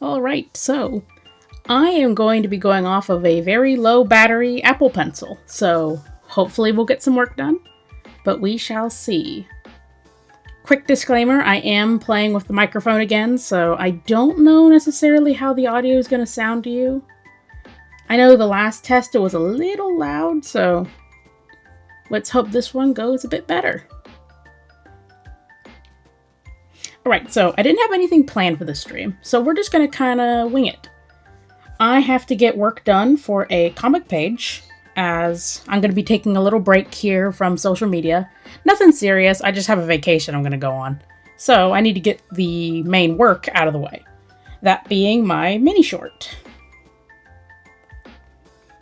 Alright, so I am going to be going off of a very low battery Apple Pencil, so hopefully we'll get some work done, but we shall see. Quick disclaimer, I am playing with the microphone again, so I don't know necessarily how the audio is going to sound to you. I know the last test it was a little loud, so let's hope this one goes a bit better. Alright, so I didn't have anything planned for this stream, so we're just going to kind of wing it. I have to get work done for a comic page, as I'm going to be taking a little break here from social media. Nothing serious, I just have a vacation I'm going to go on. So I need to get the main work out of the way. That being my mini short.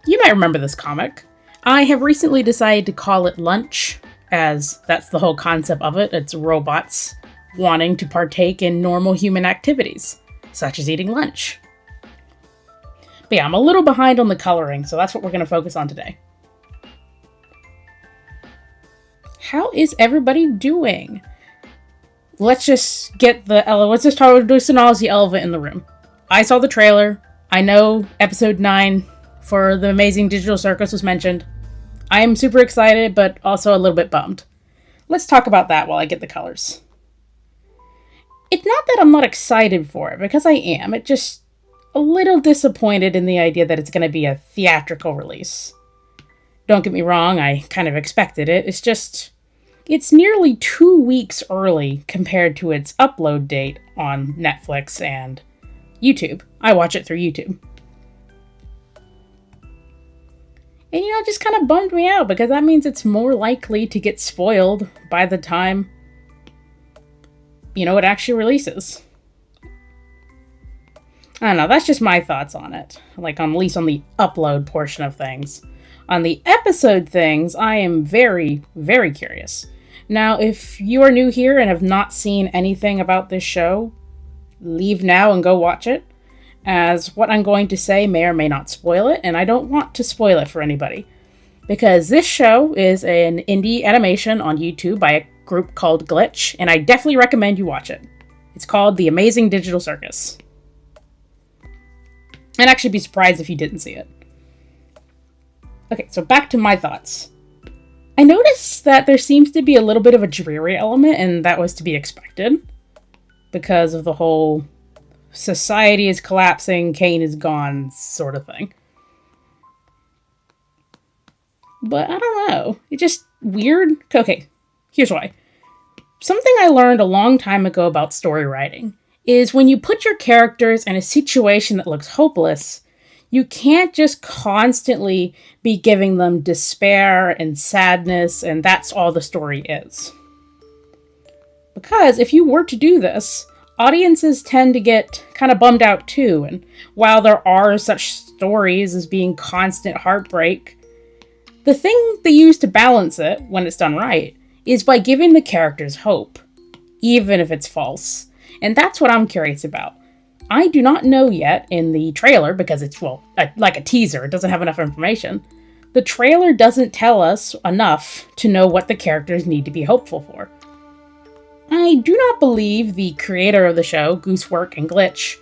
You might remember this comic. I have recently decided to call it Lunch, as that's the whole concept of it. It's robots wanting to partake in normal human activities, such as eating lunch. But yeah, I'm a little behind on the coloring, so that's what we're going to focus on today. How is everybody doing? Let's just start with introducing the elephant in the room. I saw the trailer. I know episode 9 for the Amazing Digital Circus was mentioned. I am super excited, but also a little bit bummed. Let's talk about that while I get the colors. It's not that I'm not excited for it, because I am. It's just a little disappointed in the idea that it's going to be a theatrical release. Don't get me wrong, I kind of expected it. It's nearly 2 weeks early compared to its upload date on Netflix and YouTube. I watch it through YouTube. And it just kind of bummed me out, because that means it's more likely to get spoiled by the time it actually releases. I don't know, that's just my thoughts on it. At least on the upload portion of things. On the episode things, I am very, very curious. Now, if you are new here and have not seen anything about this show, leave now and go watch it, as what I'm going to say may or may not spoil it, and I don't want to spoil it for anybody. Because this show is an indie animation on YouTube by a group called Glitch, and I definitely recommend you watch it. It's called The Amazing Digital Circus. I'd actually be surprised if you didn't see it. Okay, so back to my thoughts. I noticed that there seems to be a little bit of a dreary element, and that was to be expected. Because of the whole society is collapsing, Kane is gone sort of thing. But I don't know. It's just weird. Okay, here's why. Something I learned a long time ago about story writing is when you put your characters in a situation that looks hopeless, you can't just constantly be giving them despair and sadness, and that's all the story is. Because if you were to do this, audiences tend to get kind of bummed out too, and while there are such stories as being constant heartbreak, the thing they use to balance it, when it's done right, is by giving the characters hope, even if it's false. And that's what I'm curious about. I do not know yet in the trailer, because it's, like a teaser, it doesn't have enough information. The trailer doesn't tell us enough to know what the characters need to be hopeful for. I do not believe the creator of the show, Goosework and Glitch,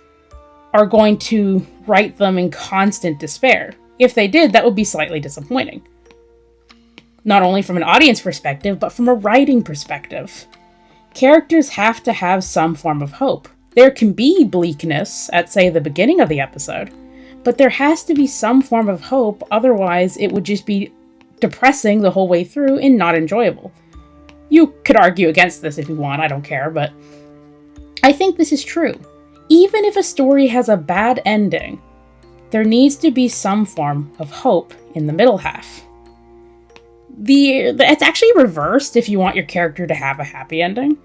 are going to write them in constant despair. If they did, that would be slightly disappointing. Not only from an audience perspective, but from a writing perspective. Characters have to have some form of hope. There can be bleakness at, say, the beginning of the episode, but there has to be some form of hope, otherwise it would just be depressing the whole way through and not enjoyable. You could argue against this if you want, I don't care, but I think this is true. Even if a story has a bad ending, there needs to be some form of hope in the middle half. It's actually reversed if you want your character to have a happy ending.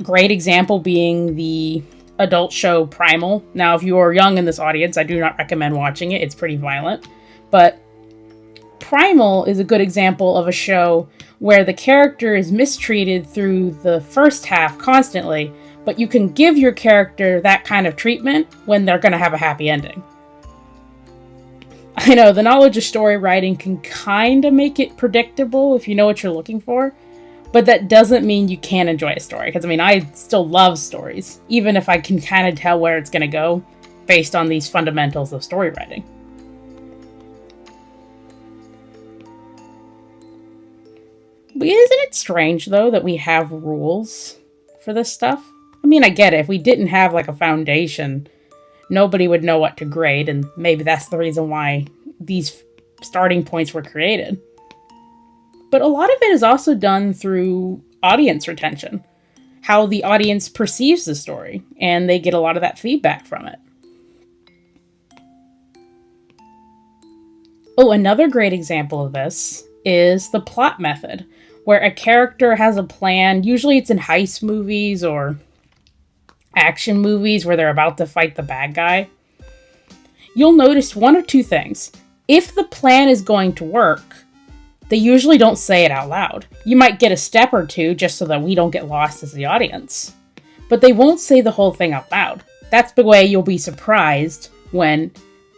Great example being the adult show Primal. Now, if you are young in this audience, I do not recommend watching it. It's pretty violent. But Primal is a good example of a show where the character is mistreated through the first half constantly, but you can give your character that kind of treatment when they're going to have a happy ending. I know, the knowledge of story writing can kind of make it predictable if you know what you're looking for, but that doesn't mean you can't enjoy a story. Because, I still love stories, even if I can kind of tell where it's going to go. based on these fundamentals of story writing. But isn't it strange, though, that we have rules for this stuff? I mean, I get it. If we didn't have, like, a foundation, nobody would know what to grade, and maybe that's the reason why these starting points were created. But a lot of it is also done through audience retention, how the audience perceives the story, and they get a lot of that feedback from it. Oh, another great example of this is the plot method, where a character has a plan. Usually it's in heist movies or action movies where they're about to fight the bad guy. You'll notice one of two things. If the plan is going to work, they usually don't say it out loud. You might get a step or two just so that we don't get lost as the audience. But they won't say the whole thing out loud. That's the way you'll be surprised when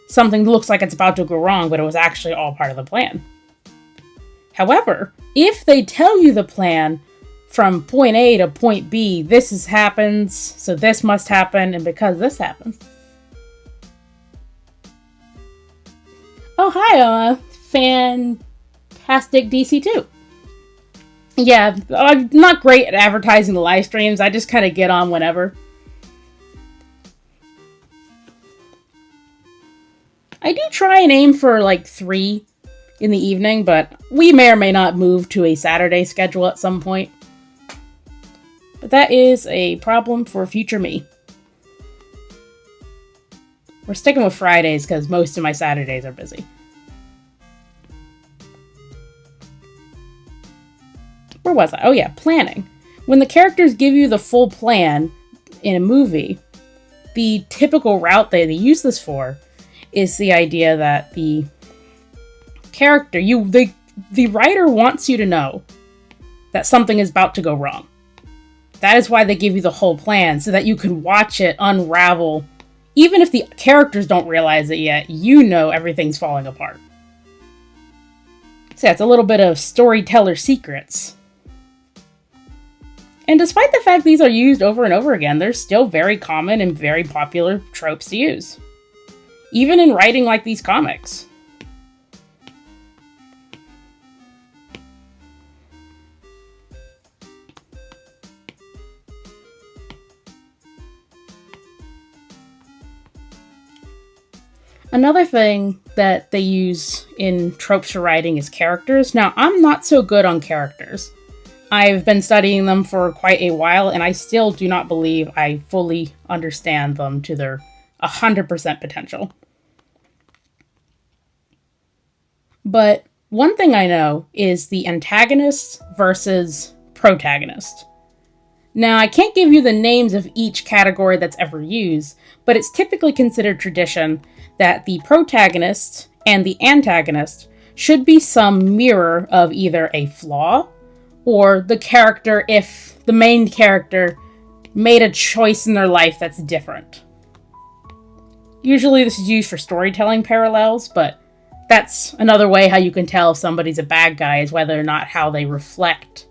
something looks like it's about to go wrong, but it was actually all part of the plan. However, if they tell you the plan from point A to point B, this happens, so this must happen, and because this happens. Oh, hi, fantastic DC2. Yeah, I'm not great at advertising the live streams. I just kind of get on whenever. I do try and aim for like 3 in the evening, but we may or may not move to a Saturday schedule at some point. But that is a problem for future me. We're sticking with Fridays because most of my Saturdays are busy. Where was I? Oh yeah, planning. When the characters give you the full plan in a movie, the typical route they use this for is the idea that the character, the writer wants you to know that something is about to go wrong. That is why they give you the whole plan, so that you can watch it unravel. Even if the characters don't realize it yet, you know everything's falling apart. So yeah, it's a little bit of storyteller secrets. And despite the fact these are used over and over again, they're still very common and very popular tropes to use. Even in writing like these comics. Another thing that they use in tropes for writing is characters. Now, I'm not so good on characters. I've been studying them for quite a while, and I still do not believe I fully understand them to their 100% potential. But one thing I know is the antagonist versus protagonist. Now, I can't give you the names of each category that's ever used, but it's typically considered tradition that the protagonist and the antagonist should be some mirror of either a flaw or the character if the main character made a choice in their life that's different. Usually this is used for storytelling parallels, but that's another way how you can tell if somebody's a bad guy is whether or not how they reflect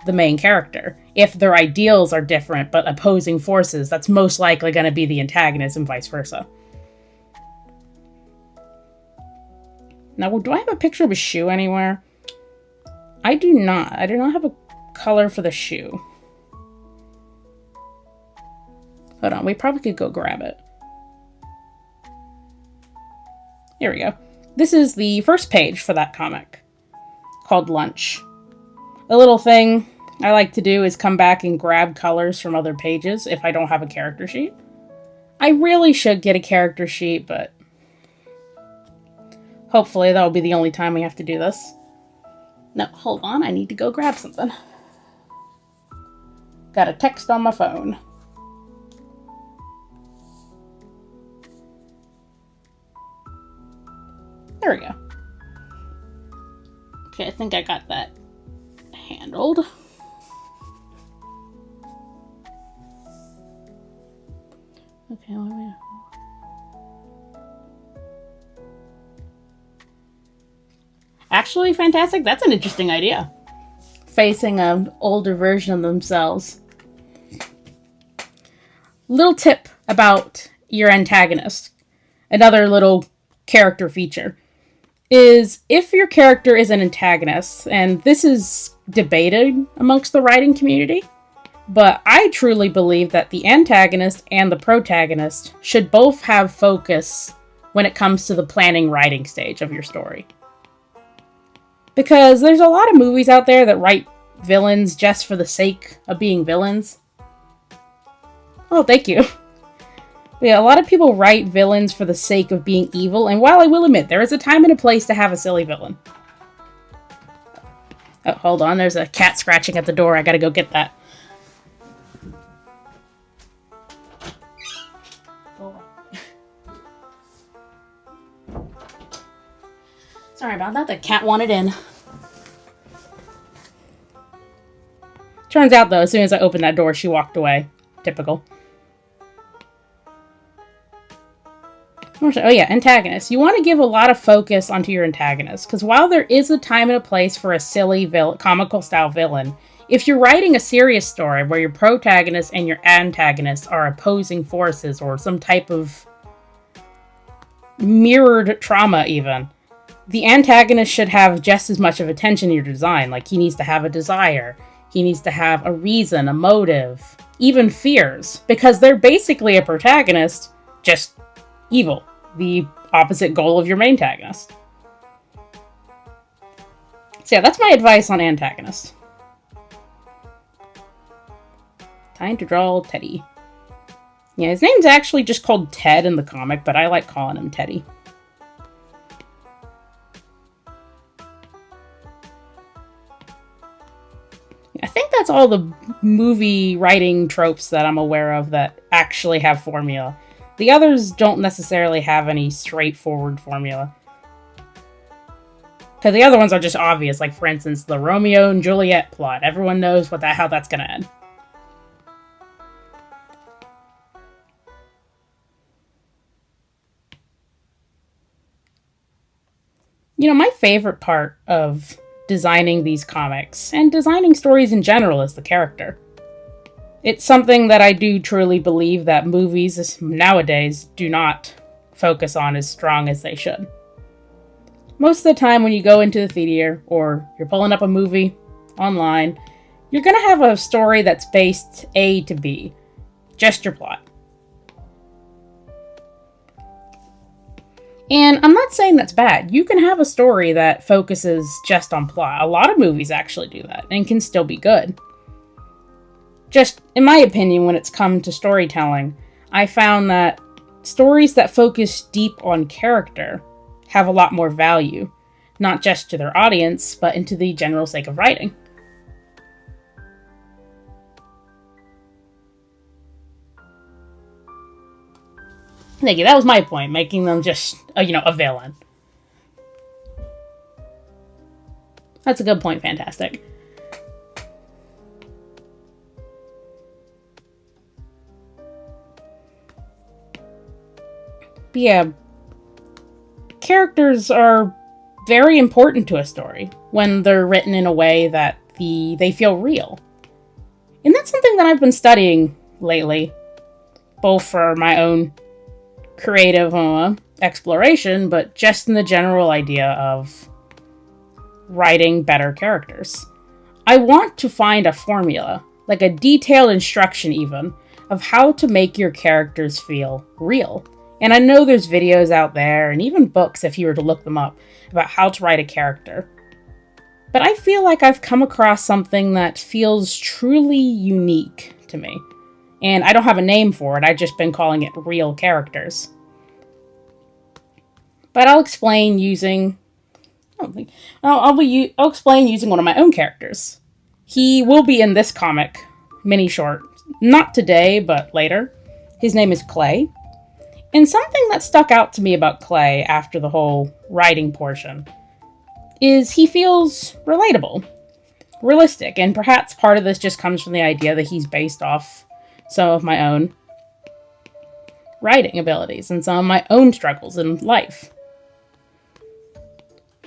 the main character. If their ideals are different but opposing forces, that's most likely going to be the antagonist and vice versa. Now, do I have a picture of a shoe anywhere? I do not. I do not have a color for the shoe. Hold on, we probably could go grab it. Here we go. This is the first page for that comic, called Lunch. A little thing I like to do is come back and grab colors from other pages if I don't have a character sheet. I really should get a character sheet, but hopefully that will be the only time we have to do this. No, hold on, I need to go grab something. Got a text on my phone. There we go. Okay, I think I got that handled. Okay, what am I... Actually, fantastic. That's an interesting idea. Facing an older version of themselves. Little tip about your antagonist. Another little character feature is if your character is an antagonist, and this is debated amongst the writing community, but I truly believe that the antagonist and the protagonist should both have focus when it comes to the planning writing stage of your story. Because there's a lot of movies out there that write villains just for the sake of being villains. Oh, thank you. Yeah, a lot of people write villains for the sake of being evil, and while I will admit, there is a time and a place to have a silly villain. Oh, hold on, there's a cat scratching at the door. I gotta go get that. Sorry about that, the cat wanted in. Turns out, though, as soon as I opened that door, she walked away. Typical. Oh yeah, antagonist. You want to give a lot of focus onto your antagonist, because while there is a time and a place for a silly comical style villain, if you're writing a serious story where your protagonist and your antagonist are opposing forces or some type of mirrored trauma even, the antagonist should have just as much of attention in your design. Like, he needs to have a desire, he needs to have a reason, a motive, even fears, because they're basically a protagonist, just evil, the opposite goal of your main antagonist. So yeah, that's my advice on antagonists. Time to draw Teddy. Yeah, his name's actually just called Ted in the comic, but I like calling him Teddy. I think that's all the movie writing tropes that I'm aware of that actually have formula. The others don't necessarily have any straightforward formula. Because the other ones are just obvious, like for instance, the Romeo and Juliet plot. Everyone knows how that's going to end. You know, my favorite part of designing these comics, and designing stories in general, is the character. It's something that I do truly believe that movies nowadays do not focus on as strong as they should. Most of the time when you go into the theater, or you're pulling up a movie online, you're going to have a story that's based A to B. Just your plot. And I'm not saying that's bad. You can have a story that focuses just on plot. A lot of movies actually do that, and can still be good. Just, in my opinion, when it's come to storytelling, I found that stories that focus deep on character have a lot more value, not just to their audience, but into the general sake of writing. Thank you, that was my point, making them just, a villain. That's a good point, fantastic. But yeah, characters are very important to a story when they're written in a way that they feel real. And that's something that I've been studying lately, both for my own creative exploration, but just in the general idea of writing better characters. I want to find a formula, like a detailed instruction even, of how to make your characters feel real. And I know there's videos out there, and even books if you were to look them up, about how to write a character. But I feel like I've come across something that feels truly unique to me. And I don't have a name for it, I've just been calling it real characters. But I'll explain using... I'll explain using one of my own characters. He will be in this comic, mini short. Not today, but later. His name is Clay. And something that stuck out to me about Clay after the whole writing portion is he feels relatable, realistic, and perhaps part of this just comes from the idea that he's based off some of my own writing abilities and some of my own struggles in life.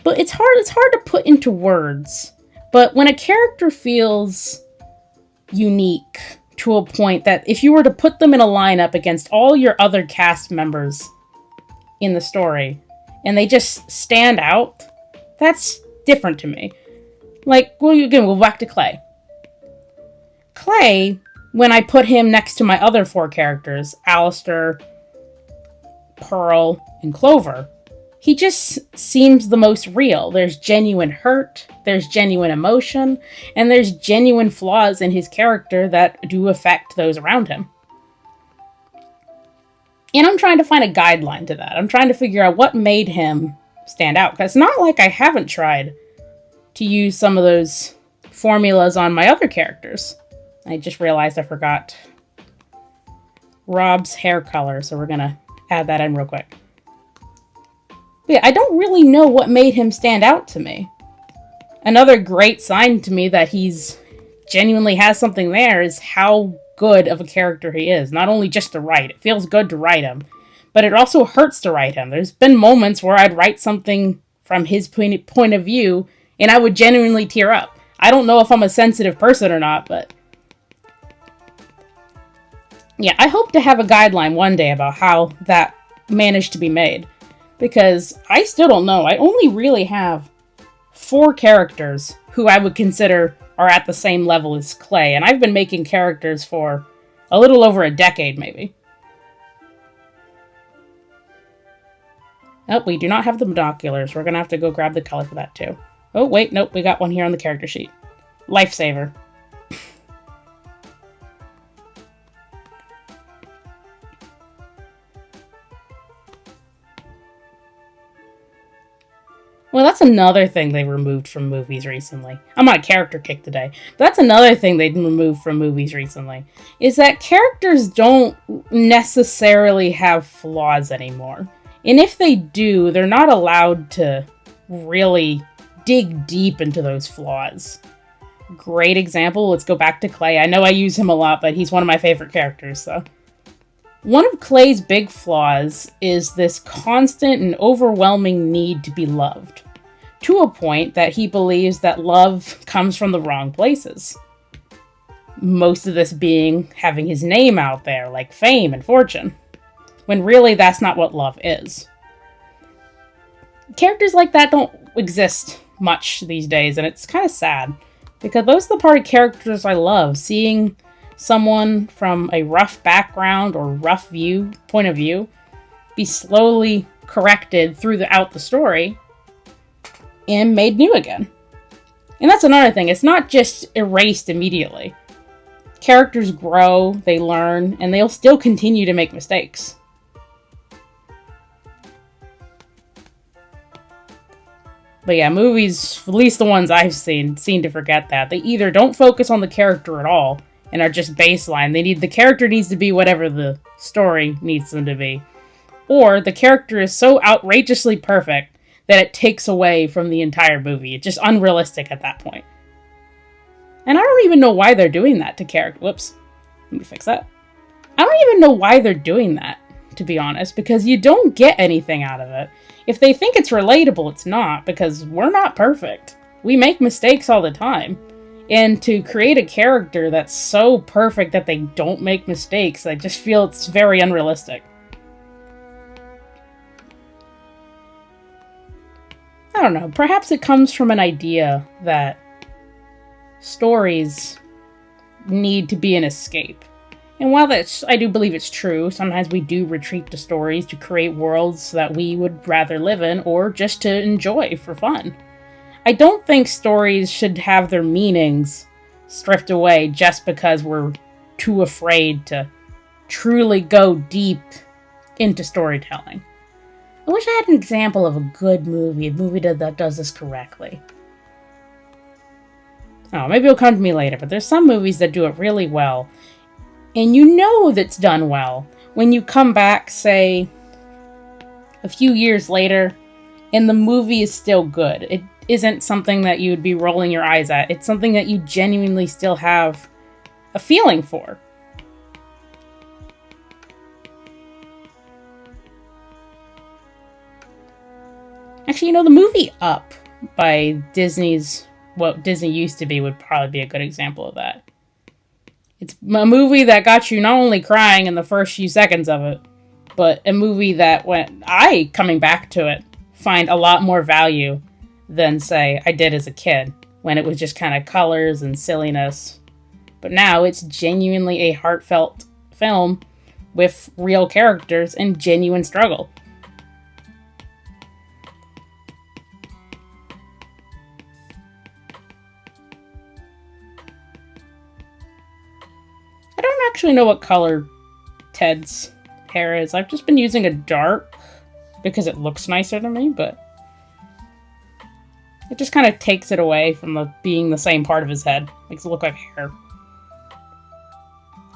But it's hard to put into words. But when a character feels unique to a point that if you were to put them in a lineup against all your other cast members in the story, and they just stand out, that's different to me. Like, well, again, we'll back to Clay. Clay, when I put him next to my other 4 characters, Alistair, Pearl, and Clover, he just seems the most real. There's genuine hurt, there's genuine emotion, and there's genuine flaws in his character that do affect those around him. And I'm trying to find a guideline to that. I'm trying to figure out what made him stand out. Because it's not like I haven't tried to use some of those formulas on my other characters. I just realized I forgot Rob's hair color, so we're going to add that in real quick. But yeah, I don't really know what made him stand out to me. Another great sign to me that he's genuinely has something there is how good of a character he is. Not only just to write, it feels good to write him, but it also hurts to write him. There's been moments where I'd write something from his point of view, and I would genuinely tear up. I don't know if I'm a sensitive person or not, but yeah, I hope to have a guideline one day about how that managed to be made, because I still don't know. I only really have 4 characters who I would consider are at the same level as Clay, and I've been making characters for a little over a decade, maybe. Oh, we do not have the binoculars. We're gonna have to go grab the color for that, too. Oh, wait, nope, we got one here on the character sheet. Lifesaver. Well, that's another thing they removed from movies recently. I'm on a character kick today. But that's another thing they removed from movies recently, is that characters don't necessarily have flaws anymore. And if they do, they're not allowed to really dig deep into those flaws. Great example, let's go back to Clay. I know I use him a lot, but he's one of my favorite characters, so. One of Clay's big flaws is this constant and overwhelming need to be loved, to a point that he believes that love comes from the wrong places. Most of this being having his name out there, like fame and fortune, when really that's not what love is. Characters like that don't exist much these days, and it's kind of sad, because those are the part of characters I love, seeing someone from a rough background or rough point of view be slowly corrected throughout the story and made new again. And that's another thing, it's not just erased immediately. Characters grow, they learn, and they'll still continue to make mistakes. But yeah, movies, at least the ones I've seen, seem to forget that. They either don't focus on the character at all, and are just baseline. The character needs to be whatever the story needs them to be. Or the character is so outrageously perfect that it takes away from the entire movie. It's just unrealistic at that point. And I don't even know why they're doing that to character. Whoops. Let me fix that. I don't even know why they're doing that, to be honest, because you don't get anything out of it. If they think it's relatable, it's not, because we're not perfect. We make mistakes all the time. And to create a character that's so perfect that they don't make mistakes, I just feel it's very unrealistic. I don't know, perhaps it comes from an idea that stories need to be an escape. And while I do believe it's true, sometimes we do retreat to stories to create worlds that we would rather live in, or just to enjoy for fun. I don't think stories should have their meanings stripped away just because we're too afraid to truly go deep into storytelling. I wish I had an example of a good movie, a movie that does this correctly. Oh, maybe it'll come to me later, but there's some movies that do it really well. And you know that's done well when you come back, say, a few years later, and the movie is still good. It isn't something that you would be rolling your eyes at. It's something that you genuinely still have a feeling for. Actually, the movie Up by Disney's, what Disney used to be, would probably be a good example of that. It's a movie that got you not only crying in the first few seconds of it, but a movie that when I, coming back to it, find a lot more value than, say, I did as a kid, when it was just kind of colors and silliness. But now it's genuinely a heartfelt film with real characters and genuine struggle. I don't actually know what color Ted's hair is. I've just been using a dark because it looks nicer to me, but it just kind of takes it away from being the same part of his head. Makes it look like hair.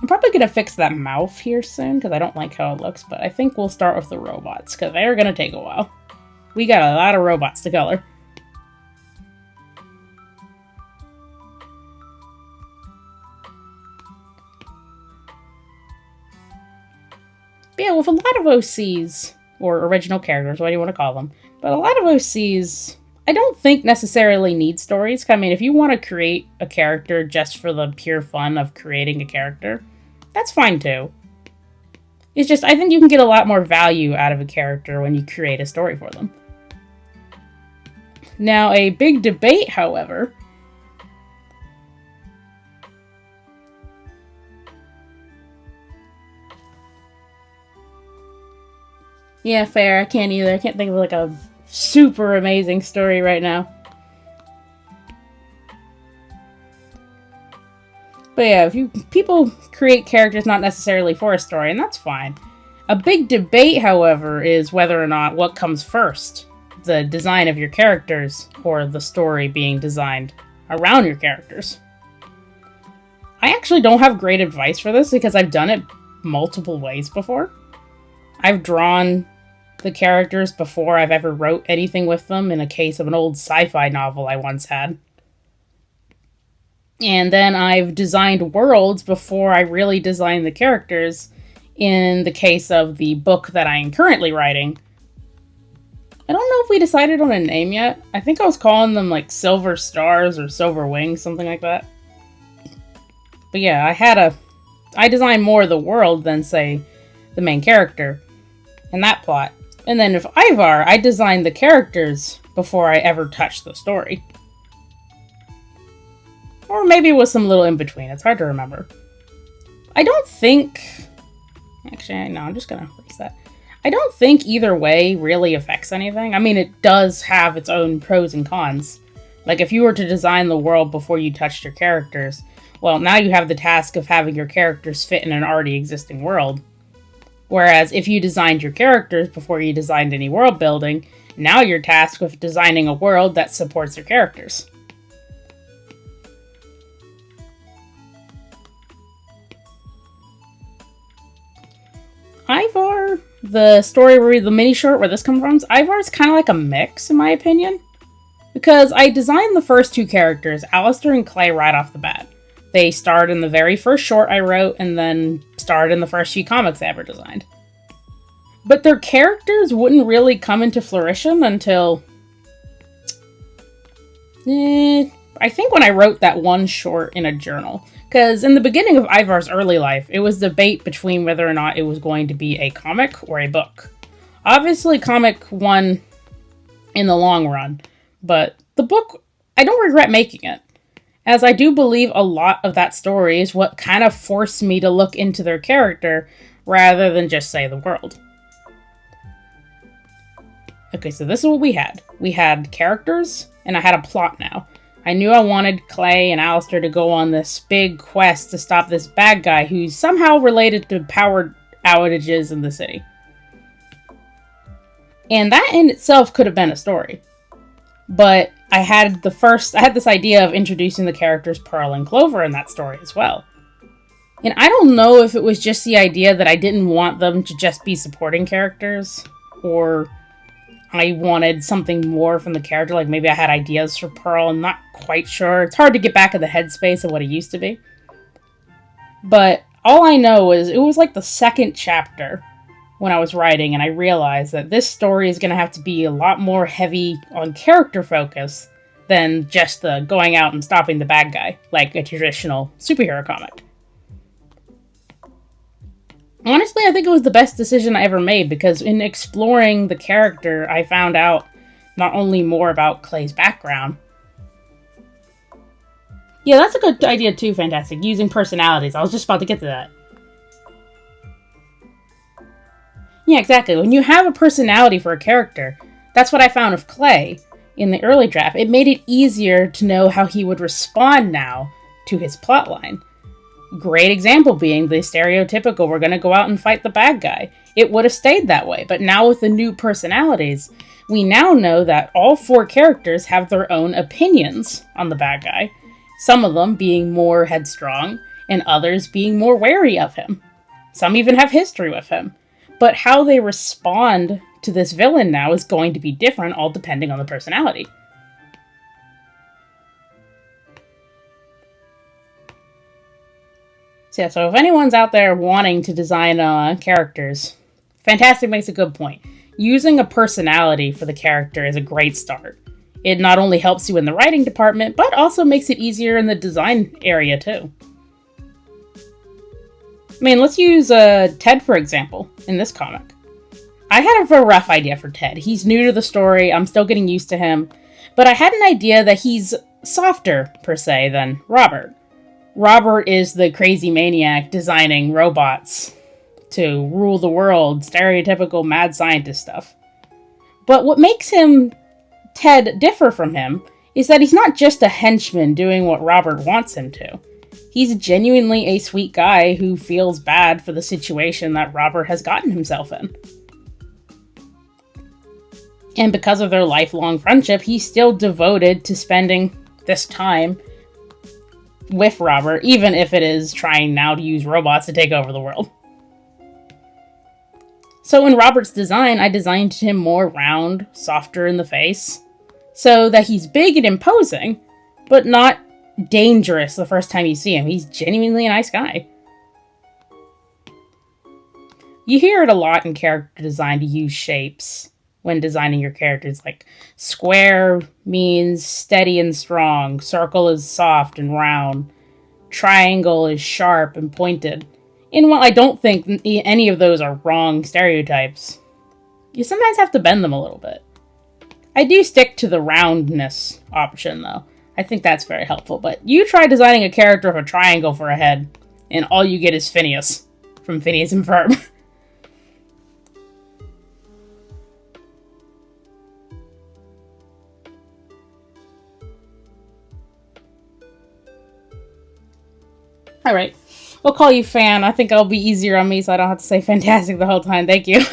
I'm probably going to fix that mouth here soon because I don't like how it looks, but I think we'll start with the robots because they're going to take a while. We got a lot of robots to color. But yeah, with a lot of OCs, or original characters, what do you want to call them, but a lot of OCs, I don't think necessarily need stories. I mean, if you want to create a character just for the pure fun of creating a character, that's fine too. It's just, I think you can get a lot more value out of a character when you create a story for them. Now, a big debate, however, yeah, fair, I can't either. I can't think of like a super amazing story right now. But yeah, people create characters not necessarily for a story, and that's fine. A big debate, however, is whether or not what comes first, the design of your characters or the story being designed around your characters. I actually don't have great advice for this because I've done it multiple ways before. I've drawn the characters before I've ever wrote anything with them, in a case of an old sci-fi novel I once had. And then I've designed worlds before I really designed the characters, in the case of the book that I am currently writing. I don't know if we decided on a name yet. I think I was calling them like Silver Stars or Silver Wings, something like that. But yeah, I designed more of the world than, say, the main character in that plot. And then with Ivar, I designed the characters before I ever touched the story. Or maybe it was some little in between. It's hard to remember. I don't think... Actually, no, I'm just gonna erase that. I don't think either way really affects anything. I mean, it does have its own pros and cons. Like, if you were to design the world before you touched your characters, well, now you have the task of having your characters fit in an already existing world. Whereas if you designed your characters before you designed any world building, now you're tasked with designing a world that supports your characters. Ivar, the story where the mini short where this comes from, Ivar's kind of like a mix, in my opinion. Because I designed the first two characters, Alistair and Clay, right off the bat. They starred in the very first short I wrote, and then starred in the first few comics I ever designed. But their characters wouldn't really come into fruition until... I think when I wrote that one short in a journal. Because in the beginning of Ivar's early life, it was debate between whether or not it was going to be a comic or a book. Obviously, comic won in the long run, but the book, I don't regret making it, as I do believe a lot of that story is what kind of forced me to look into their character rather than just say the world. Okay, so this is what we had. We had characters, and I had a plot now. I knew I wanted Clay and Alistair to go on this big quest to stop this bad guy who's somehow related to power outages in the city. And that in itself could have been a story. But I had this idea of introducing the characters Pearl and Clover in that story as well. And I don't know if it was just the idea that I didn't want them to just be supporting characters, or I wanted something more from the character, like maybe I had ideas for Pearl, I'm not quite sure. It's hard to get back in the headspace of what it used to be. But all I know is it was like the second chapter when I was writing, and I realized that this story is going to have to be a lot more heavy on character focus than just the going out and stopping the bad guy, like a traditional superhero comic. Honestly, I think it was the best decision I ever made, because in exploring the character, I found out not only more about Clay's background. Yeah, that's a good idea too, Fantastic. Using personalities. I was just about to get to that. Yeah, exactly. When you have a personality for a character, that's what I found with Clay in the early draft. It made it easier to know how he would respond now to his plotline. Great example being the stereotypical, we're going to go out and fight the bad guy. It would have stayed that way, but now with the new personalities, we now know that all 4 characters have their own opinions on the bad guy. Some of them being more headstrong, and others being more wary of him. Some even have history with him. But how they respond to this villain now is going to be different, all depending on the personality. So, yeah, so if anyone's out there wanting to design characters, Fantastic makes a good point. Using a personality for the character is a great start. It not only helps you in the writing department, but also makes it easier in the design area too. I mean, let's use Ted, for example, in this comic. I had a rough idea for Ted. He's new to the story, I'm still getting used to him, but I had an idea that he's softer, per se, than Robert. Robert is the crazy maniac designing robots to rule the world, stereotypical mad scientist stuff. But what makes Ted differ from him is that he's not just a henchman doing what Robert wants him to. He's genuinely a sweet guy who feels bad for the situation that Robert has gotten himself in. And because of their lifelong friendship, he's still devoted to spending this time with Robert, even if it is trying now to use robots to take over the world. So in Robert's design, I designed him more round, softer in the face, so that he's big and imposing, but not dangerous the first time you see him. He's genuinely a nice guy. You hear it a lot in character design to use shapes when designing your characters, like square means steady and strong, circle is soft and round, triangle is sharp and pointed. And while I don't think any of those are wrong stereotypes, you sometimes have to bend them a little bit. I do stick to the roundness option, though. I think that's very helpful, but you try designing a character with a triangle for a head, and all you get is Phineas from Phineas and Ferb. Alright, we'll call you Fan. I think it'll be easier on me so I don't have to say Fantastic the whole time. Thank you.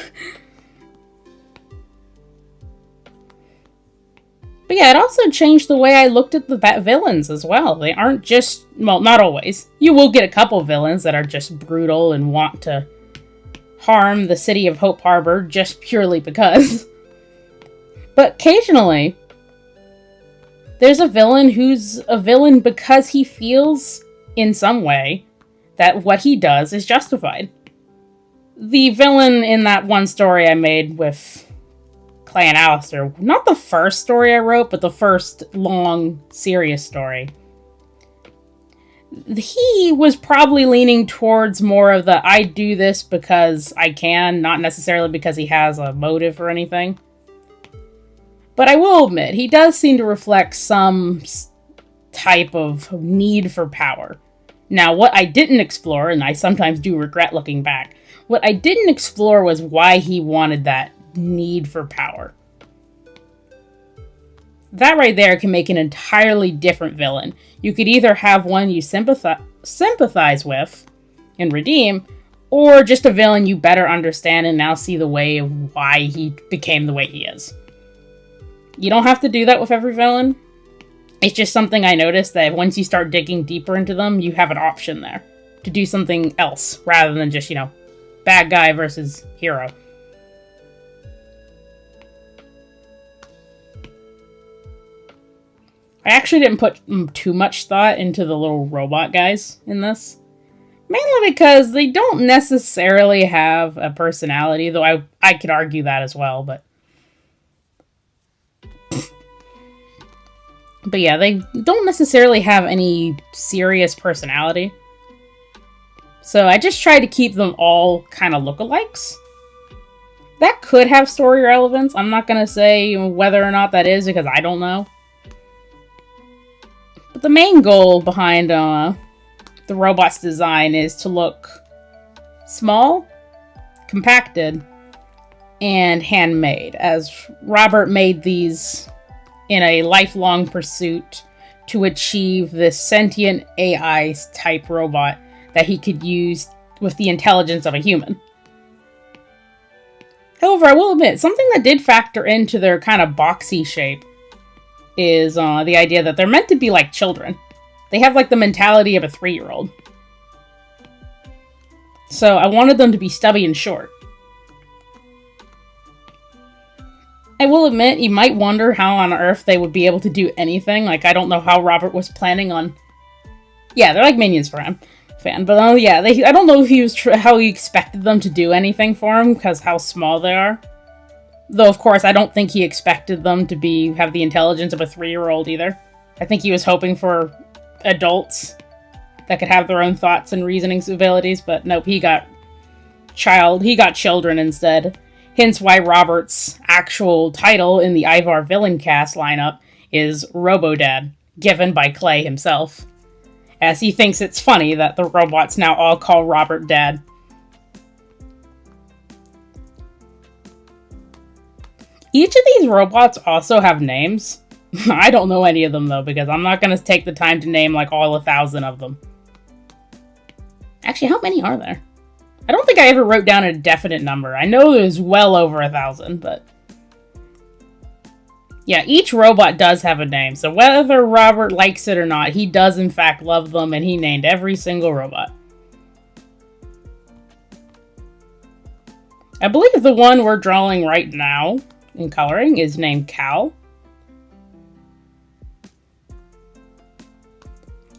But yeah, it also changed the way I looked at the villains as well. They aren't just, well, not always. You will get a couple villains that are just brutal and want to harm the city of Hope Harbor just purely because. But occasionally, there's a villain who's a villain because he feels, in some way, that what he does is justified. The villain in that one story I made with Clay and Alistair, not the first story I wrote, but the first long, serious story. He was probably leaning towards more of the I do this because I can, not necessarily because he has a motive or anything. But I will admit, he does seem to reflect some type of need for power. Now, what I didn't explore, and I sometimes do regret looking back, what I didn't explore was why he wanted that need for power. That right there can make an entirely different villain. You could either have one you sympathize with and redeem, or just a villain you better understand and now see the way of why he became the way he is. You don't have to do that with every villain. It's just something I noticed that once you start digging deeper into them, you have an option there to do something else rather than just, bad guy versus hero. I actually didn't put too much thought into the little robot guys in this. Mainly because they don't necessarily have a personality, though I could argue that as well, but yeah, they don't necessarily have any serious personality. So I just tried to keep them all kind of lookalikes. That could have story relevance. I'm not going to say whether or not that is because I don't know. But the main goal behind the robot's design is to look small, compacted, and handmade, as Robert made these in a lifelong pursuit to achieve this sentient AI type robot that he could use with the intelligence of a human. However, I will admit, something that did factor into their kind of boxy shape is the idea that they're meant to be like children. They have like the mentality of a 3-year-old. So I wanted them to be stubby and short. I will admit, you might wonder how on earth they would be able to do anything. Like, I don't know how Robert was planning on... Yeah, they're like Minions for him. Fan, but yeah, I don't know if he was how he expected them to do anything for him because how small they are. Though of course, I don't think he expected them to have the intelligence of a 3-year-old either. I think he was hoping for adults that could have their own thoughts and reasoning abilities, but nope, he got children instead. Hence why Robert's actual title in the Ivar Villain Cast lineup is Robodad, given by Clay himself, as he thinks it's funny that the robots now all call Robert Dad. Each of these robots also have names. I don't know any of them, though, because I'm not going to take the time to name, like, all 1,000 of them. Actually, how many are there? I don't think I ever wrote down a definite number. I know there's well over 1,000, but... Yeah, each robot does have a name, so whether Robert likes it or not, he does in fact love them, and he named every single robot. I believe the one we're drawing right now in coloring is named Cal.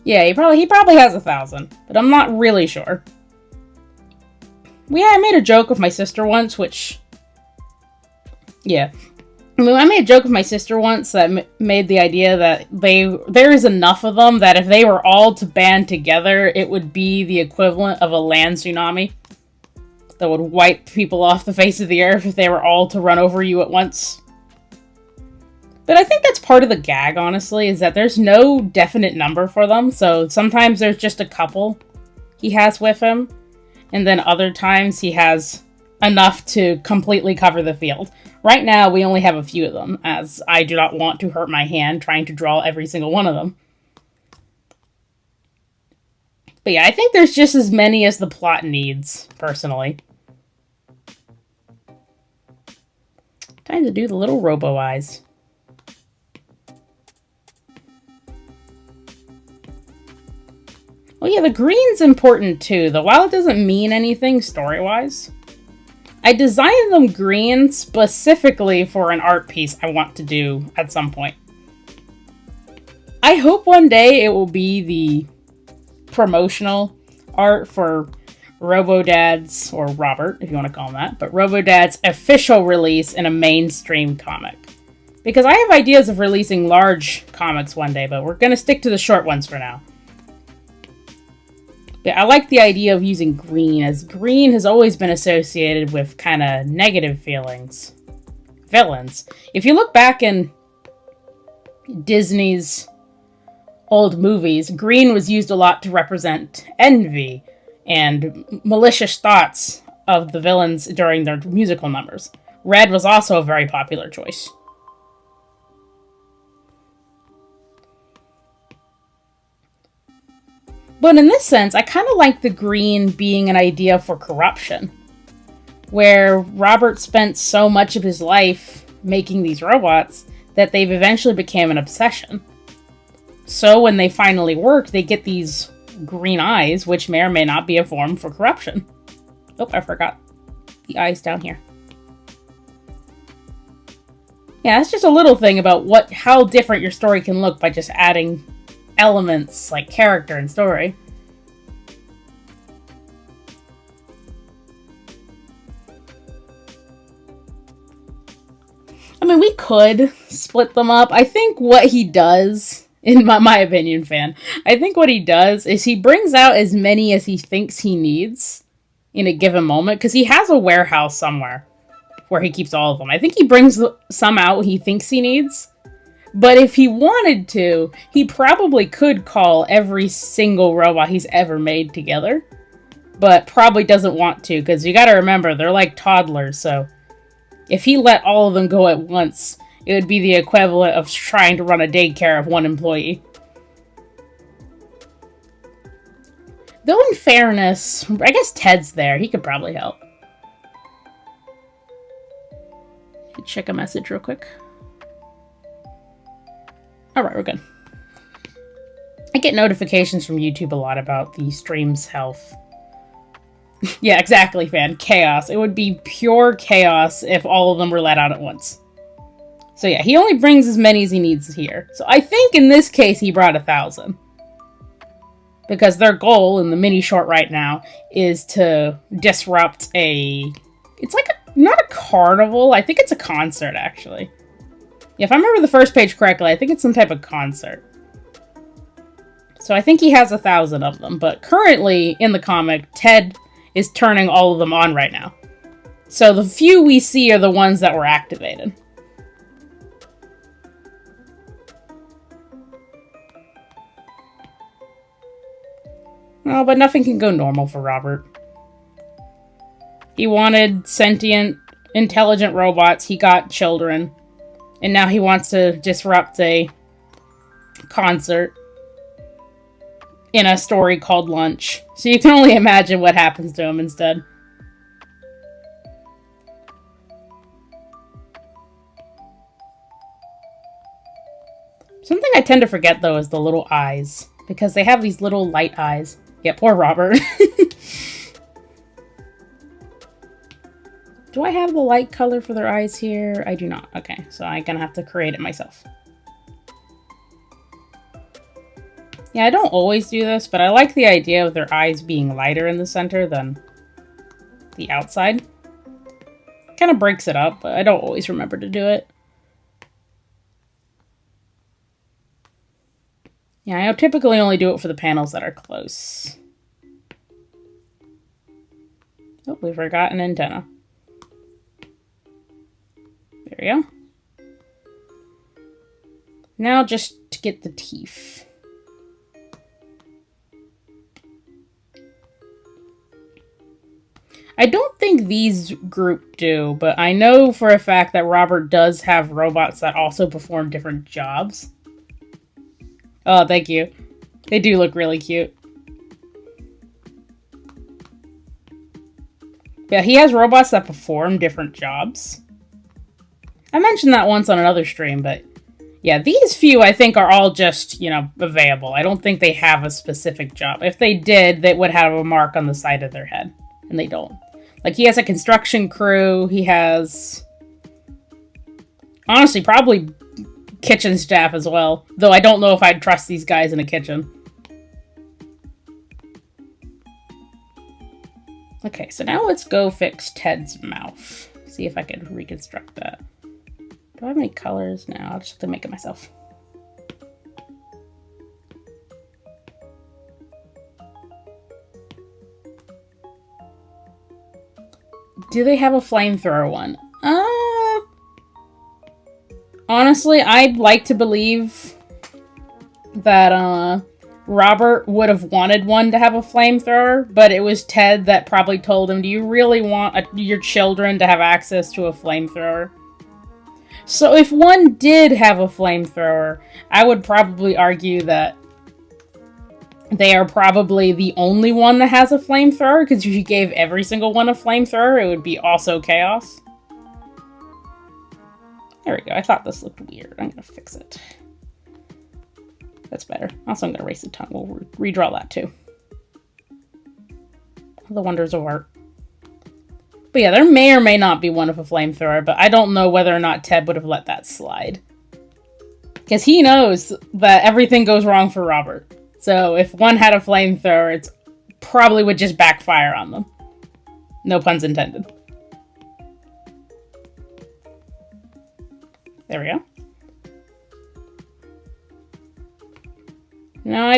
Yeah, he probably has 1,000, but I'm not really sure. Yeah, I made a joke with my sister once, which... Yeah. I made a joke with my sister once that made the idea that there is enough of them that if they were all to band together, it would be the equivalent of a land tsunami that would wipe people off the face of the earth if they were all to run over you at once. But I think that's part of the gag, honestly, is that there's no definite number for them, so sometimes there's just a couple he has with him, and then other times he has enough to completely cover the field. Right now, we only have a few of them, as I do not want to hurt my hand trying to draw every single one of them. But yeah, I think there's just as many as the plot needs, personally. Time to do the little robo eyes. Well, yeah, the green's important too, though while it doesn't mean anything story-wise, I designed them green specifically for an art piece I want to do at some point. I hope one day it will be the promotional art for Robodad's, or Robert, if you want to call him that, but Robodad's official release in a mainstream comic. Because I have ideas of releasing large comics one day, but we're going to stick to the short ones for now. But I like the idea of using green, as green has always been associated with kind of negative feelings. Villains. If you look back in Disney's old movies, green was used a lot to represent envy and malicious thoughts of the villains during their musical numbers. Red was also a very popular choice. But in this sense, I kind of like the green being an idea for corruption, where Robert spent so much of his life making these robots that they've eventually become an obsession. So when they finally work, they get these green eyes, which may or may not be a form for corruption. Oh, I forgot the eyes down here. Yeah, that's just a little thing about how different your story can look by just adding elements like character and story. I mean, we could split them up. I think what he does in my opinion, fan. I think what he does is he brings out as many as he thinks he needs in a given moment, because he has a warehouse somewhere where he keeps all of them. I think he brings some out he thinks he needs, but if he wanted to, he probably could call every single robot he's ever made together, but probably doesn't want to, because you gotta remember, they're like toddlers, so if he let all of them go at once, it would be the equivalent of trying to run a daycare of one employee. Though in fairness, I guess Ted's there. He could probably help. Check a message real quick. Alright, we're good. I get notifications from YouTube a lot about the stream's health. Yeah, exactly, fan. Chaos. It would be pure chaos if all of them were let out at once. So yeah, he only brings as many as he needs here. So I think in this case he brought 1,000. Because their goal in the mini short right now is to disrupt a... It's like not a carnival. I think it's a concert, actually. Yeah, if I remember the first page correctly, I think it's some type of concert. So I think he has 1,000 of them. But currently, in the comic, Ted is turning all of them on right now. So the few we see are the ones that were activated. Oh, but nothing can go normal for Robert. He wanted sentient, intelligent robots. He got children. And now he wants to disrupt a concert in a story called Lunch. So you can only imagine what happens to him instead. Something I tend to forget, though, is the little eyes. Because they have these little light eyes. Yeah, poor Robert. Do I have the light color for their eyes here? I do not. Okay, so I'm gonna have to create it myself. Yeah, I don't always do this, but I like the idea of their eyes being lighter in the center than the outside. Kind of breaks it up, but I don't always remember to do it. Yeah, I typically only do it for the panels that are close. Oh, we forgot an antenna. There we go. Now just to get the teeth. I don't think these group do, but I know for a fact that Robert does have robots that also perform different jobs. Oh, thank you. They do look really cute. Yeah, he has robots that perform different jobs. I mentioned that once on another stream, but yeah, these few I think are all just, available. I don't think they have a specific job. If they did, they would have a mark on the side of their head, and they don't. Like, he has a construction crew, he has... Honestly, probably kitchen staff as well. Though I don't know if I'd trust these guys in a kitchen. Okay, so now let's go fix Ted's mouth. See if I can reconstruct that. Do I have any colors? No, I'll just have to make it myself. Do they have a flamethrower one? Honestly, I'd like to believe that, Robert would have wanted one to have a flamethrower, but it was Ted that probably told him, do you really want your children to have access to a flamethrower? So if one did have a flamethrower, I would probably argue that they are probably the only one that has a flamethrower, because if you gave every single one a flamethrower, it would be also chaos. There we go. I thought this looked weird. I'm going to fix it. That's better. Also, I'm going to erase the tongue. We'll redraw that too. The wonders of art. But yeah, there may or may not be one of a flamethrower, but I don't know whether or not Ted would have let that slide. Because he knows that everything goes wrong for Robert. So if one had a flamethrower, it probably would just backfire on them. No puns intended. There we go. Now,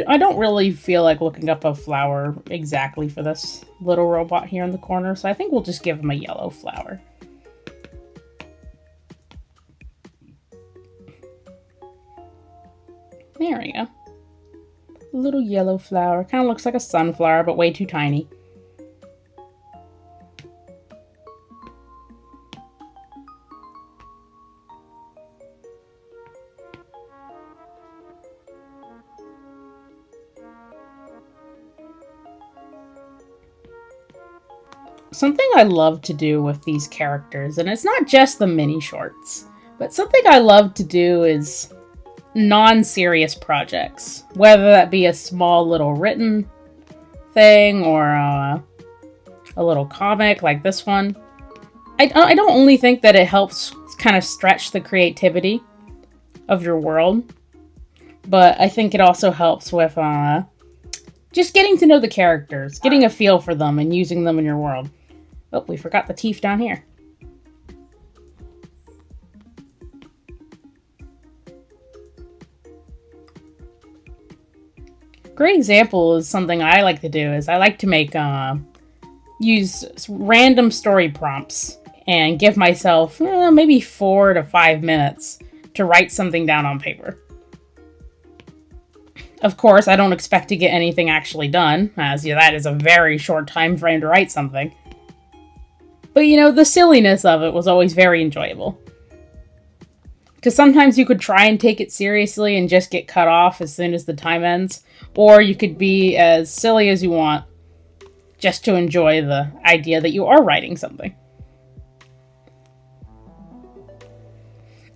I don't really feel like looking up a flower exactly for this little robot here in the corner, so I think we'll just give him a yellow flower. There we go. A little yellow flower. Kind of looks like a sunflower, but way too tiny. Something I love to do with these characters, and it's not just the mini shorts, but something I love to do is non-serious projects, whether that be a small little written thing or a little comic like this one. I don't only think that it helps kind of stretch the creativity of your world, but I think it also helps with just getting to know the characters, getting a feel for them, and using them in your world. Oh, we forgot the teeth down here. Great example is something I like to do is I like to make use random story prompts and give myself maybe 4 to 5 minutes to write something down on paper. Of course, I don't expect to get anything actually done, as that is a very short time frame to write something. But the silliness of it was always very enjoyable. Because sometimes you could try and take it seriously and just get cut off as soon as the time ends, or you could be as silly as you want just to enjoy the idea that you are writing something.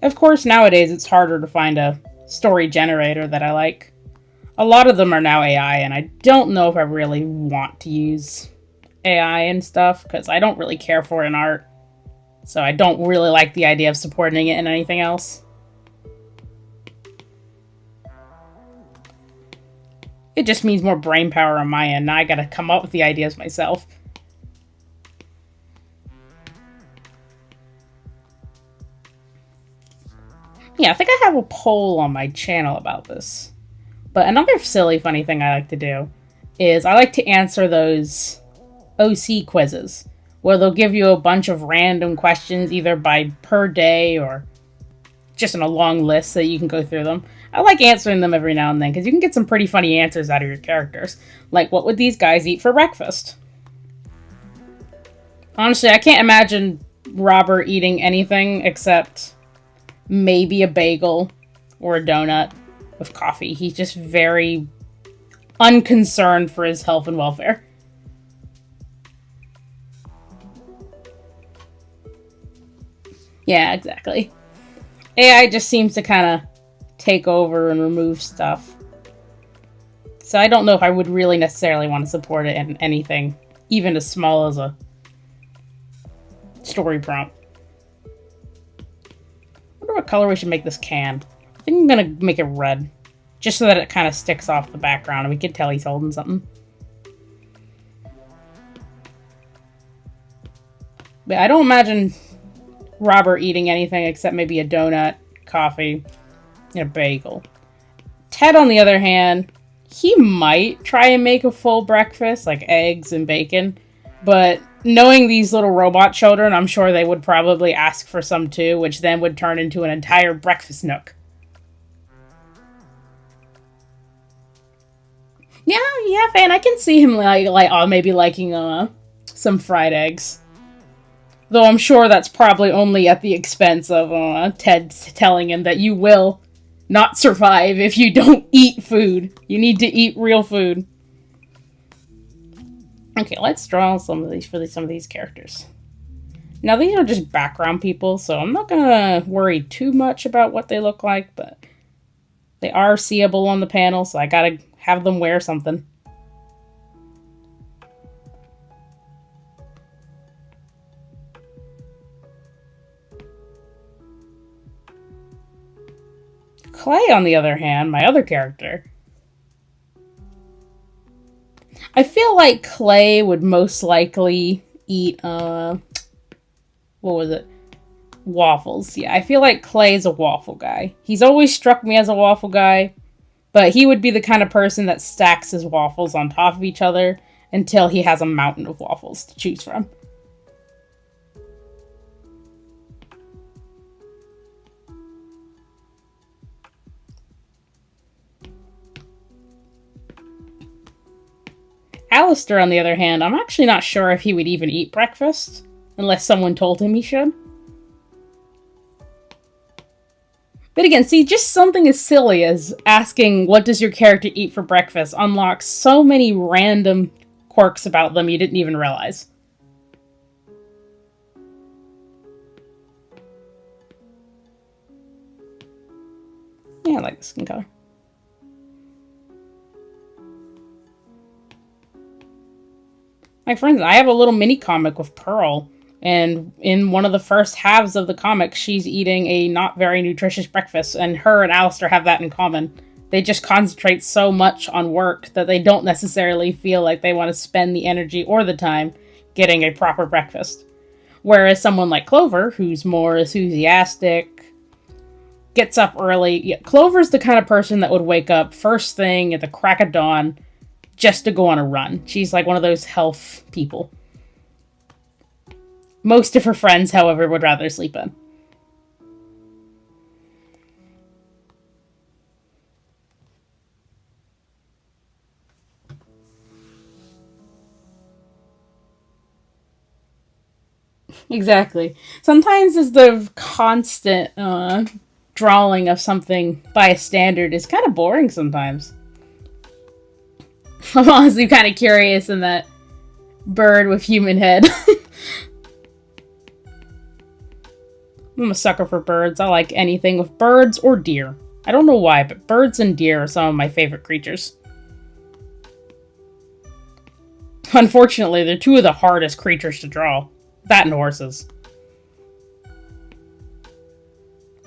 Of course, nowadays it's harder to find a story generator that I like. A lot of them are now AI, and I don't know if I really want to use AI and stuff, because I don't really care for it in art. So I don't really like the idea of supporting it in anything else. It just means more brain power on my end. Now I gotta come up with the ideas myself. Yeah, I think I have a poll on my channel about this. But another silly, funny thing I like to do is I like to answer those OC quizzes, where they'll give you a bunch of random questions, either by per day or just in a long list so you can go through them. I like answering them every now and then, because you can get some pretty funny answers out of your characters. Like, what would these guys eat for breakfast? Honestly, I can't imagine Robert eating anything except maybe a bagel or a donut with coffee. He's just very unconcerned for his health and welfare. Yeah, exactly. AI just seems to kind of take over and remove stuff. So I don't know if I would really necessarily want to support it in anything, even as small as a story prompt. I wonder what color we should make this can. I think I'm going to make it red, just so that it kind of sticks off the background and we can tell he's holding something. But I don't imagine Robert eating anything except maybe a donut, coffee, and a bagel. Ted, on the other hand, he might try and make a full breakfast, like eggs and bacon, but knowing these little robot children, I'm sure they would probably ask for some too, which then would turn into an entire breakfast nook. Yeah, fan, I can see him maybe liking some fried eggs. Though I'm sure that's probably only at the expense of Ted telling him that you will not survive if you don't eat food. You need to eat real food. Okay, let's draw some of these for some of these characters. Now, these are just background people, so I'm not gonna worry too much about what they look like, but they are seeable on the panel, so I gotta have them wear something. Clay, on the other hand, my other character, I feel like Clay would most likely eat, what was it? Waffles. Yeah, I feel like Clay's a waffle guy. He's always struck me as a waffle guy, But he would be the kind of person that stacks his waffles on top of each other until he has a mountain of waffles to choose from. Alistair, on the other hand, I'm actually not sure if he would even eat breakfast, unless someone told him he should. But again, see, just something as silly as asking what does your character eat for breakfast unlocks so many random quirks about them you didn't even realize. Yeah, I like the skin color. Like, for instance, I have a little mini comic with Pearl, and in one of the first halves of the comic, she's eating a not very nutritious breakfast, and her and Alistair have that in common. They just concentrate so much on work that they don't necessarily feel like they want to spend the energy or the time getting a proper breakfast. Whereas someone like Clover, who's more enthusiastic, gets up early. Yeah, Clover's the kind of person that would wake up first thing at the crack of dawn just to go on a run. She's like one of those health people. Most of her friends, however, would rather sleep in. Exactly. Sometimes it's the constant drawing of something by a standard is kind of boring sometimes. I'm honestly kind of curious in that bird with human head. I'm a sucker for birds. I like anything with birds or deer. I don't know why, but birds and deer are some of my favorite creatures. Unfortunately, they're two of the hardest creatures to draw. That and horses.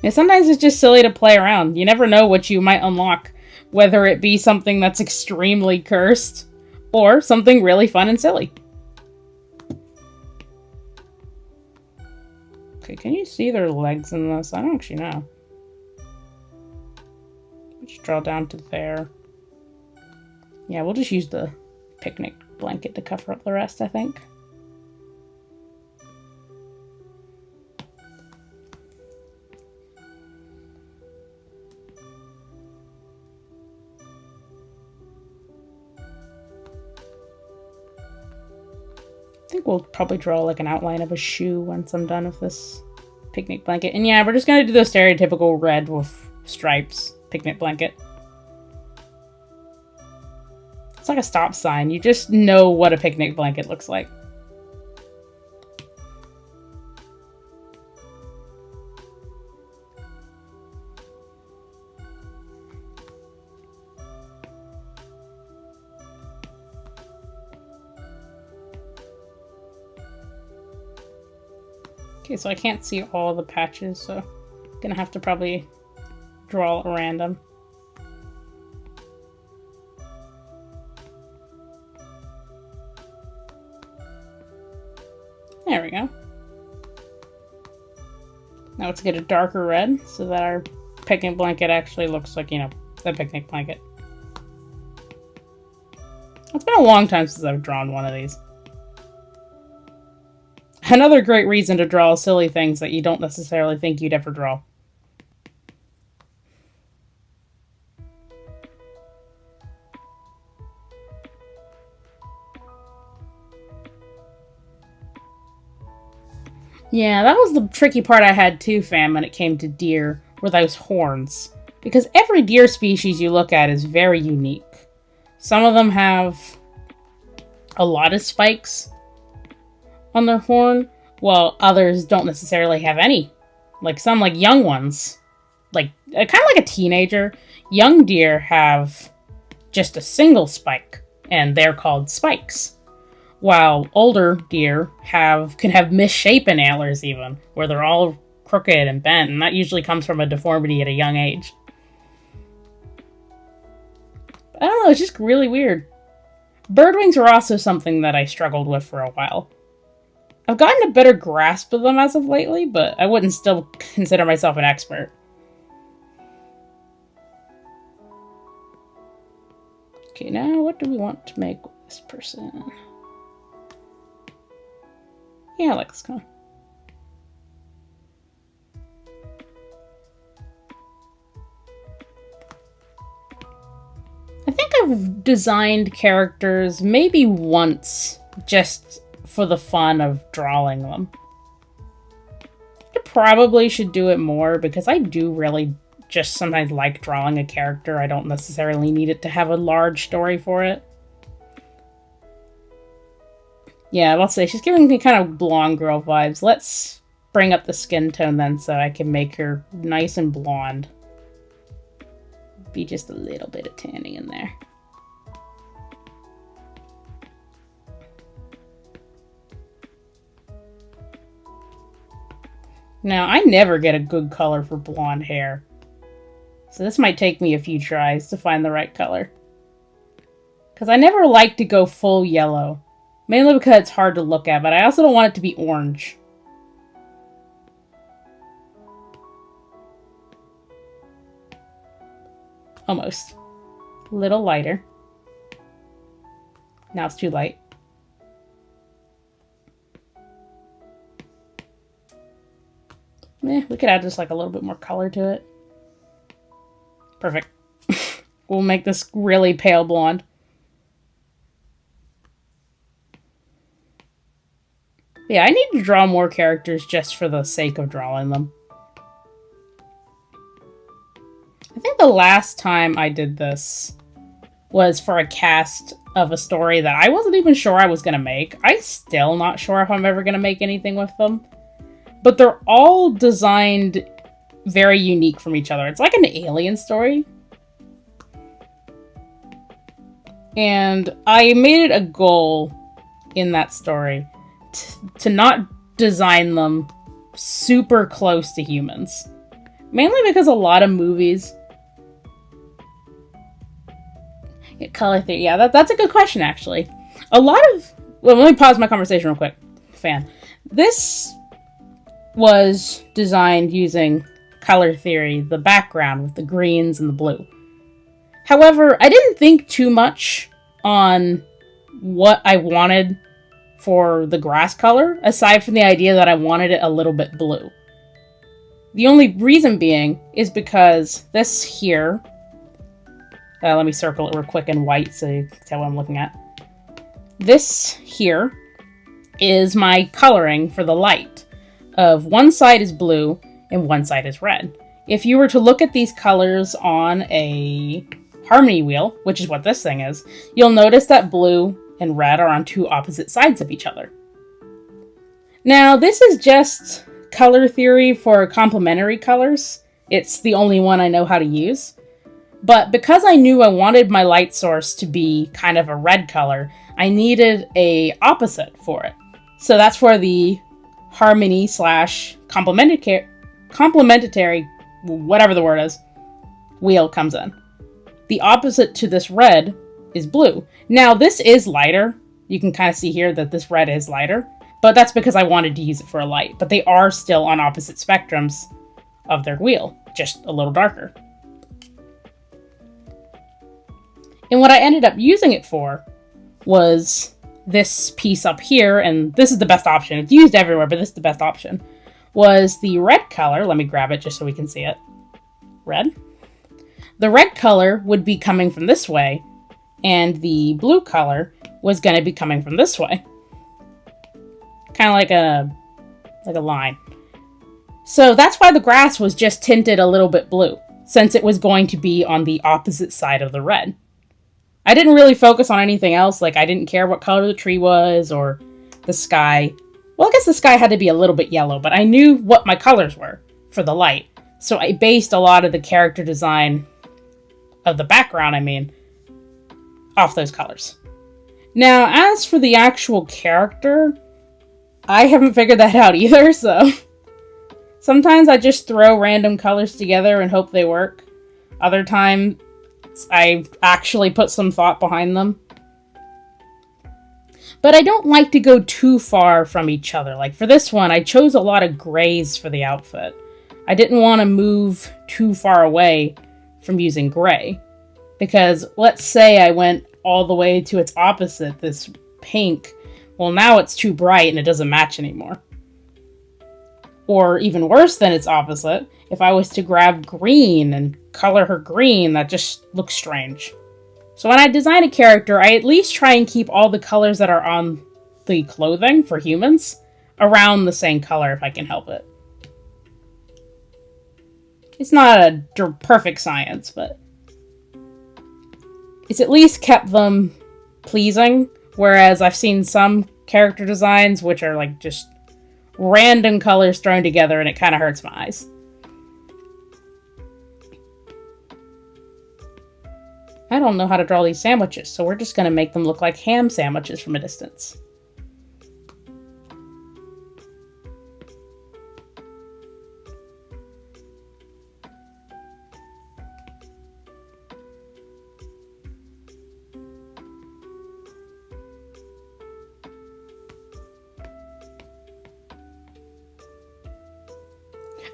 And sometimes it's just silly to play around. You never know what you might unlock, whether it be something that's extremely cursed or something really fun and silly. Okay, can you see their legs in this? I don't actually know. Let's draw down to there. Yeah, we'll just use the picnic blanket to cover up the rest, I think. I think we'll probably draw like an outline of a shoe once I'm done with this picnic blanket. And yeah, we're just gonna do the stereotypical red with stripes picnic blanket. It's like a stop sign. You just know what a picnic blanket looks like. Okay, so I can't see all the patches, so I'm gonna have to probably draw at random. There we go. Now let's get a darker red so that our picnic blanket actually looks like, you know, the picnic blanket. It's been a long time since I've drawn one of these. Another great reason to draw silly things that you don't necessarily think you'd ever draw. Yeah, that was the tricky part I had too, fam, when it came to deer, were those horns. Because every deer species you look at is very unique. Some of them have a lot of spikes on their horn, while others don't necessarily have any. Like some like young ones, like kind of like a teenager, young deer have just a single spike, and they're called spikes. While older deer can have misshapen antlers even, where they're all crooked and bent, and that usually comes from a deformity at a young age. I don't know, it's just really weird. Birdwings are also something that I struggled with for a while. I've gotten a better grasp of them as of lately, but I wouldn't still consider myself an expert. Okay, now what do we want to make with this person? Yeah, I like this color. I think I've designed characters maybe once just for the fun of drawing them. I probably should do it more because I do really just sometimes like drawing a character. I don't necessarily need it to have a large story for it. Yeah, let's say she's giving me kind of blonde girl vibes. Let's bring up the skin tone then so I can make her nice and blonde. Be just a little bit of tanning in there. Now, I never get a good color for blonde hair. So this might take me a few tries to find the right color. Because I never like to go full yellow. Mainly because it's hard to look at, but I also don't want it to be orange. Almost. A little lighter. Now it's too light. We could add just like a little bit more color to it. Perfect. We'll make this really pale blonde. Yeah, I need to draw more characters just for the sake of drawing them. I think the last time I did this was for a cast of a story that I wasn't even sure I was going to make. I'm still not sure if I'm ever going to make anything with them. But they're all designed very unique from each other. It's like an alien story. And I made it a goal in that story to not design them super close to humans. Mainly because a lot of movies... Color theory. Yeah, that's a good question, actually. A lot of... Well, let me pause my conversation real quick. Fan. This was designed using color theory, the background with the greens and the blue. However, I didn't think too much on what I wanted for the grass color, aside from the idea that I wanted it a little bit blue. The only reason being is because this here... let me circle it real quick in white so you can tell what I'm looking at. This here is my coloring for the light. Of one side is blue and one side is red. If you were to look at these colors on a harmony wheel, which is what this thing is, you'll notice that blue and red are on two opposite sides of each other. Now, this is just color theory for complementary colors. It's the only one I know how to use. But because I knew I wanted my light source to be kind of a red color, I needed a opposite for it. So that's where the harmony / complementary, whatever the word is, wheel comes in. The opposite to this red is blue. Now, this is lighter. You can kind of see here that this red is lighter, but that's because I wanted to use it for a light. But they are still on opposite spectrums of their wheel, just a little darker. And what I ended up using it for was this piece up here, and this is the best option. It's used everywhere, but this is the best option. Was the red color, let me grab it just so we can see it. Red. The red color would be coming from this way, and the blue color was going to be coming from this way. Kind of like a line. So that's why the grass was just tinted a little bit blue, since it was going to be on the opposite side of the red. I didn't really focus on anything else, like I didn't care what color the tree was or the sky. Well, I guess the sky had to be a little bit yellow, but I knew what my colors were for the light. So I based a lot of the character design of the background, off those colors. Now, as for the actual character, I haven't figured that out either, so... Sometimes I just throw random colors together and hope they work. Other times, I actually put some thought behind them. But I don't like to go too far from each other. Like for this one, I chose a lot of grays for the outfit. I didn't want to move too far away from using gray. Because let's say I went all the way to its opposite, this pink, well, now it's too bright and it doesn't match anymore. Or even worse than its opposite, if I was to grab green and color her green, that just looks strange. So when I design a character, I at least try and keep all the colors that are on the clothing for humans around the same color if I can help it. It's not a perfect science, but it's at least kept them pleasing, whereas I've seen some character designs which are like just random colors thrown together and it kind of hurts my eyes. I don't know how to draw these sandwiches, so we're just going to make them look like ham sandwiches from a distance.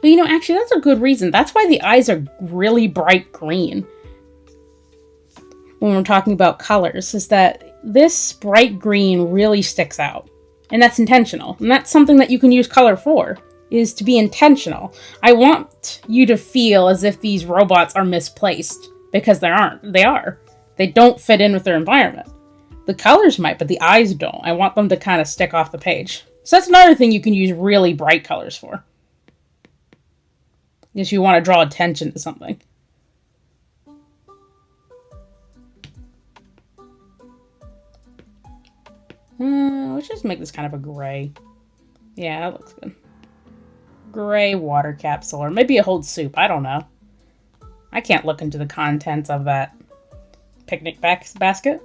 But you know, actually, that's a good reason. That's why the eyes are really bright green when we're talking about colors, is that this bright green really sticks out. And that's intentional. And that's something that you can use color for, is to be intentional. I want you to feel as if these robots are misplaced, because they aren't. They are. They don't fit in with their environment. The colors might, but the eyes don't. I want them to kind of stick off the page. So that's another thing you can use really bright colors for, if you want to draw attention to something. Let's just make this kind of a gray. Yeah, that looks good. Gray water capsule, or maybe it holds soup. I don't know. I can't look into the contents of that picnic basket.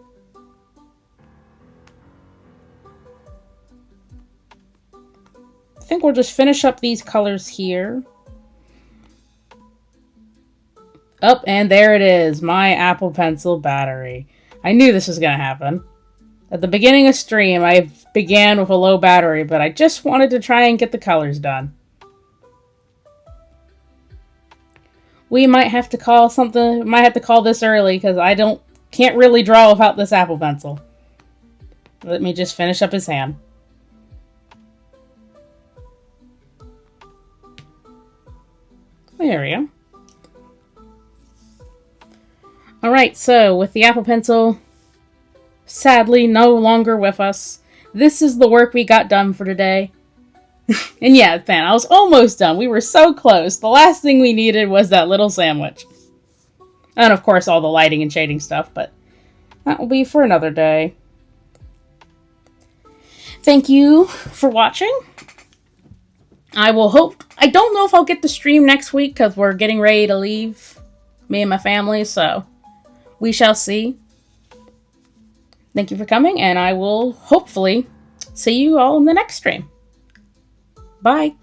I think we'll just finish up these colors here. Oh, and there it is, my Apple Pencil battery. I knew this was going to happen. At the beginning of stream, I began with a low battery, but I just wanted to try and get the colors done. We might have to call this early, because I can't really draw without this Apple Pencil. Let me just finish up his hand. There we go. Alright, so with the Apple Pencil sadly no longer with us, this is the work we got done for today. And yeah, man, I was almost done. We were so close. The last thing we needed was that little sandwich. And of course all the lighting and shading stuff, but that will be for another day. Thank you for watching. I don't know if I'll get to stream next week because we're getting ready to leave, me and my family, so we shall see. Thank you for coming, and I will hopefully see you all in the next stream. Bye.